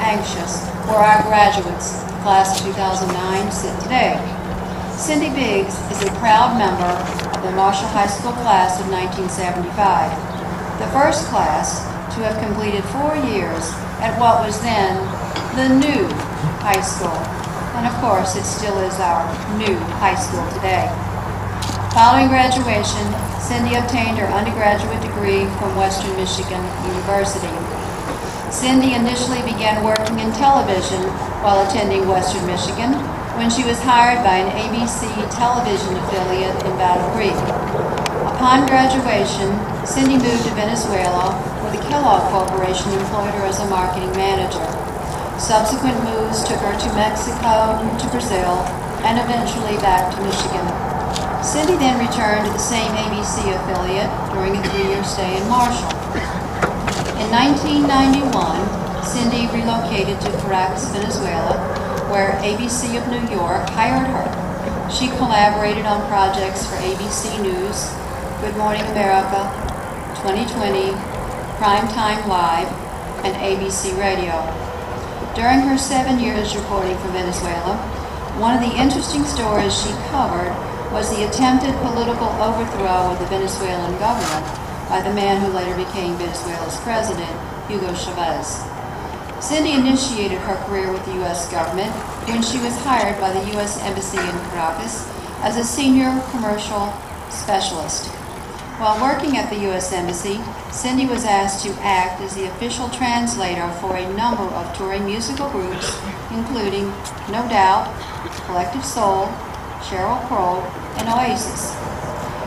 anxious where our graduates, class of 2009, sit today. Cindy Biggs is a proud member of the Marshall High School class of 1975, the first class to have completed 4 years at what was then the new high school. And of course, it still is our new high school today. Following graduation, Cindy obtained her undergraduate degree from Western Michigan University. Cindy initially began working in television while attending Western Michigan when she was hired by an ABC television affiliate in Battle Creek. Upon graduation, Cindy moved to Venezuela where the Kellogg Corporation employed her as a marketing manager. Subsequent moves took her to Mexico, to Brazil, and eventually back to Michigan. Cindy then returned to the same ABC affiliate during a 3-year stay in Marshall. In 1991, Cindy relocated to Caracas, Venezuela, where ABC of New York hired her. She collaborated on projects for ABC News, Good Morning America, 2020, Primetime Live, and ABC Radio. During her 7 years reporting from Venezuela, one of the interesting stories she covered was the attempted political overthrow of the Venezuelan government by the man who later became Venezuela's president, Hugo Chavez. Cindy initiated her career with the U.S. government when she was hired by the U.S. Embassy in Caracas as a senior commercial specialist. While working at the U.S. Embassy, Cindy was asked to act as the official translator for a number of touring musical groups, including No Doubt, Collective Soul, Sheryl Crow, and Oasis.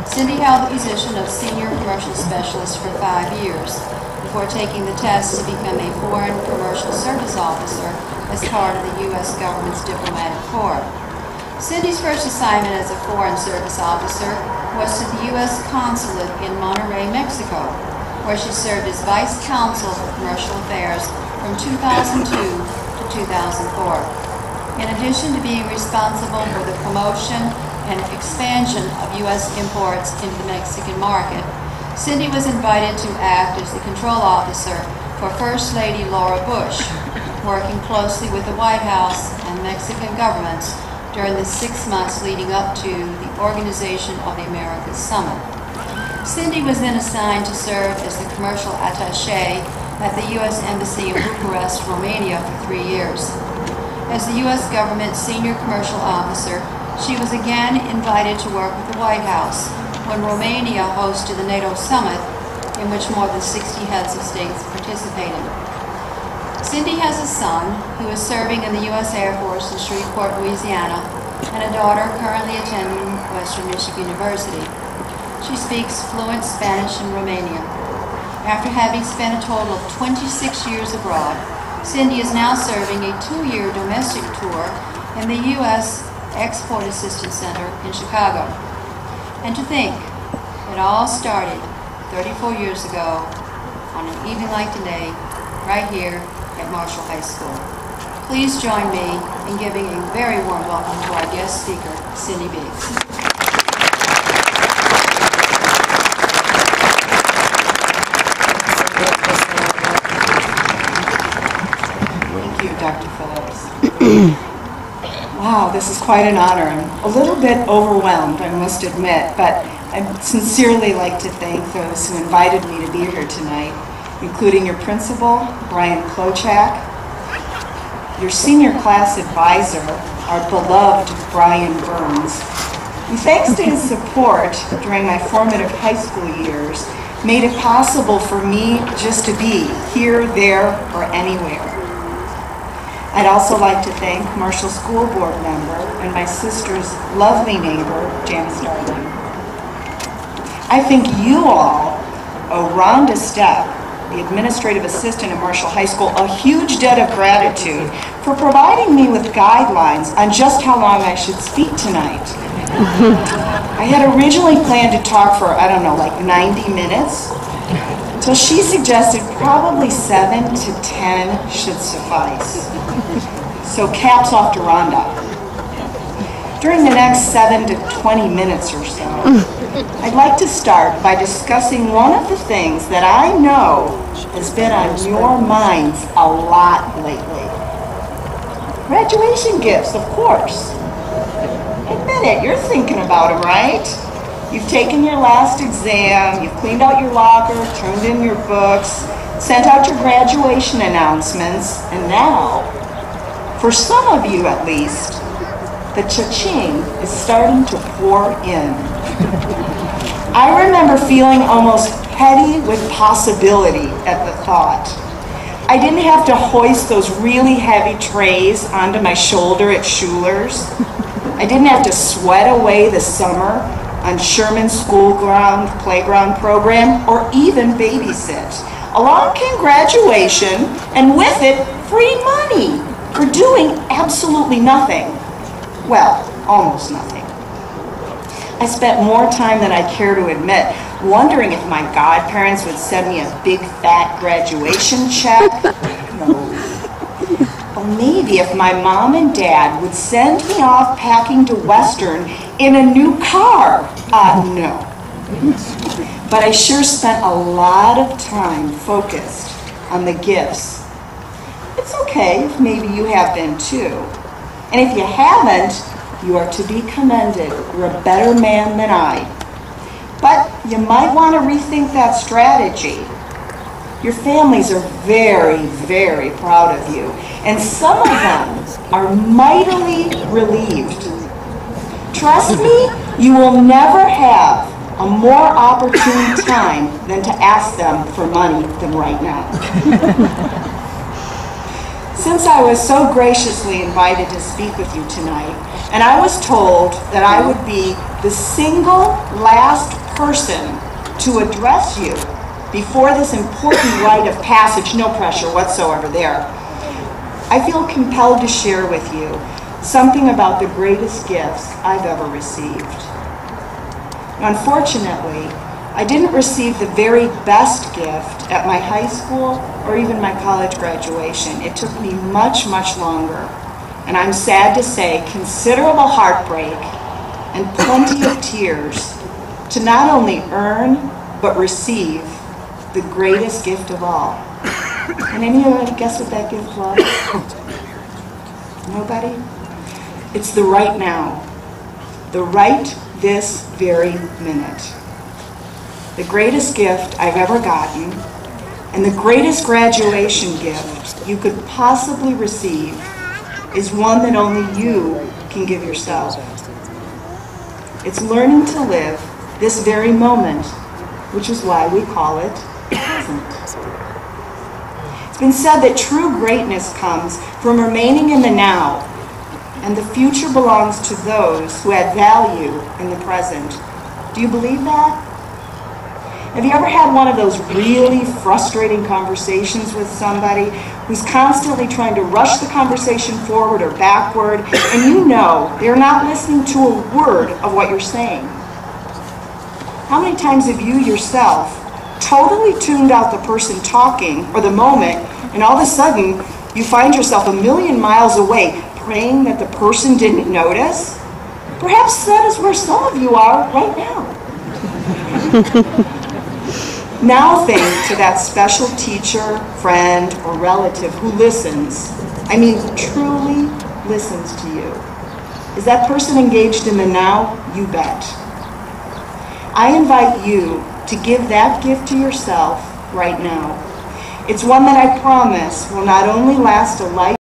Cindy held the position of Senior Commercial Specialist for 5 years before taking the test to become a Foreign Commercial Service Officer as part of the U.S. government's diplomatic corps. Cindy's first assignment as a Foreign Service Officer was to the U.S. Consulate in Monterrey, Mexico, where she served as Vice Consul for Commercial Affairs from 2002 to 2004. In addition to being responsible for the promotion and expansion of U.S. imports into the Mexican market, Cindy was invited to act as the control officer for First Lady Laura Bush, working closely with the White House and Mexican governments during the 6 months leading up to the Organization of the Americas Summit. Cindy was then assigned to serve as the commercial attaché at the U.S. Embassy in Bucharest, Romania for 3 years. As the U.S. government's senior commercial officer, she was again invited to work with the White House when Romania hosted the NATO summit, in which more than 60 heads of states participated. Cindy has a son who is serving in the U.S. Air Force in Shreveport, Louisiana, and a daughter currently attending Western Michigan University. She speaks fluent Spanish and Romanian. After having spent a total of 26 years abroad, Cindy is now serving a 2-year domestic tour in the U.S. Export Assistance Center in Chicago. And to think, it all started 34 years ago on an evening like today, right here at Marshall High School. Please join me in giving a very warm welcome to our guest speaker, Cindy Biggs. Thank you, Dr. Phillips. Wow, this is quite an honor. I'm a little bit overwhelmed, I must admit, but I'd sincerely like to thank those who invited me to be here tonight, including your principal, Brian Klochak, your senior class advisor, our beloved Brian Burns, who, thanks to his support during my formative high school years, made it possible for me just to be here, there, or anywhere. I'd also like to thank Marshall School Board member and my sister's lovely neighbor, Janice Darling. I think you all owe Rhonda Stepp, the administrative assistant at Marshall High School, a huge debt of gratitude for providing me with guidelines on just how long I should speak tonight. I had originally planned to talk for, I don't know, like 90 minutes, until she suggested probably 7 to 10 should suffice. So caps off to Rhonda. During the next 7 to 20 minutes or so, I'd like to start by discussing one of the things that I know has been on your minds a lot lately. Graduation gifts, of course. Admit it, you're thinking about them, right? You've taken your last exam, you've cleaned out your locker, turned in your books, sent out your graduation announcements, and now, for some of you at least, the cha-ching is starting to pour in. I remember feeling almost heady with possibility at the thought. I didn't have to hoist those really heavy trays onto my shoulder at Schuler's. I didn't have to sweat away the summer on Sherman's school playground program, or even babysit. Along came graduation, and with it, free money for doing absolutely nothing. Well, almost nothing. I spent more time than I care to admit wondering if my godparents would send me a big fat graduation check. No. Or maybe if my mom and dad would send me off packing to Western in a new car. No. But I sure spent a lot of time focused on the gifts. It's okay if maybe you have been too. And if you haven't, you are to be commended. You're a better man than I. But you might want to rethink that strategy. Your families are very, very proud of you, and some of them are mightily relieved. Trust me, you will never have a more opportune time than to ask them for money than right now. Since I was so graciously invited to speak with you tonight, and I was told that I would be the single last person to address you before this important rite of passage, no pressure whatsoever there, I feel compelled to share with you something about the greatest gifts I've ever received. Unfortunately, I didn't receive the very best gift at my high school or even my college graduation. It took me much, much longer, and I'm sad to say considerable heartbreak and plenty of tears to not only earn but receive the greatest gift of all. Can anybody guess what that gift was? Nobody? It's the right now. The right this very minute. The greatest gift I've ever gotten, and the greatest graduation gift you could possibly receive, is one that only you can give yourself. It's learning to live this very moment, which is why we call it present. It's been said that true greatness comes from remaining in the now, and the future belongs to those who add value in the present. Do you believe that? Have you ever had one of those really frustrating conversations with somebody who's constantly trying to rush the conversation forward or backward, and you know they're not listening to a word of what you're saying? How many times have you yourself totally tuned out the person talking or the moment, and all of a sudden you find yourself a million miles away praying that the person didn't notice? Perhaps that is where some of you are right now. Now think to that special teacher, friend, or relative who listens. I mean, truly listens to you. Is that person engaged in the now? You bet. I invite you to give that gift to yourself right now. It's one that I promise will not only last a life,